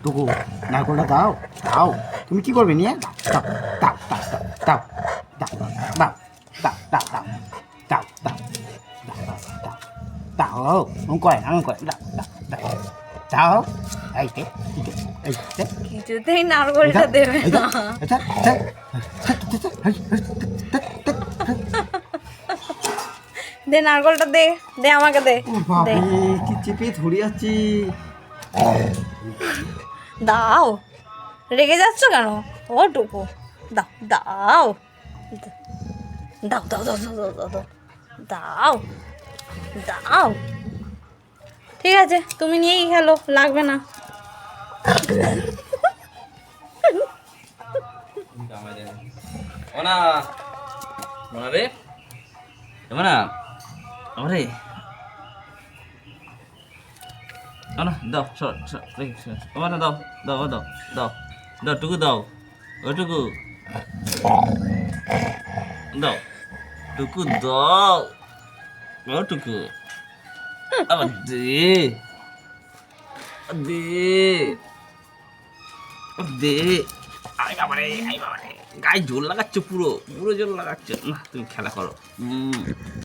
টুকু নারকলটা দাও দাও। তুমি কি করবে নিয়ে? দাও দাও দাও দাও দাও দাও দাও দাও দাও দাও দাও দাও দাও করে দাও দাও দাও দাও এই যে এই যে কিছুতেই নারকলটা দেবে না। দে নারকলটা দে, দে আমাকে দে। দে কি চেপে ধরে যাচ্ছি। দাও, রেগে যাচ্ছ কেন? ও টুকু দাও দাও দাও দাও দাও দাও দাও দাও দাও দাও। ঠিক আছে, তুমি নিয়েই খেলো, লাগবে না। ওনা ওনা রে ওনা ওরে ওনা দাও সর সর ওনা দাও দাও দাও দাও দাও টুকু দাও ওটুকু দাও টুকু দাও ওটুকু আবার দে দে দে আই বাবারে গায়ে জোর লাগাচ্ছ পুরো পুরো জোর লাগাচ্ছ না তুমি খেলা করো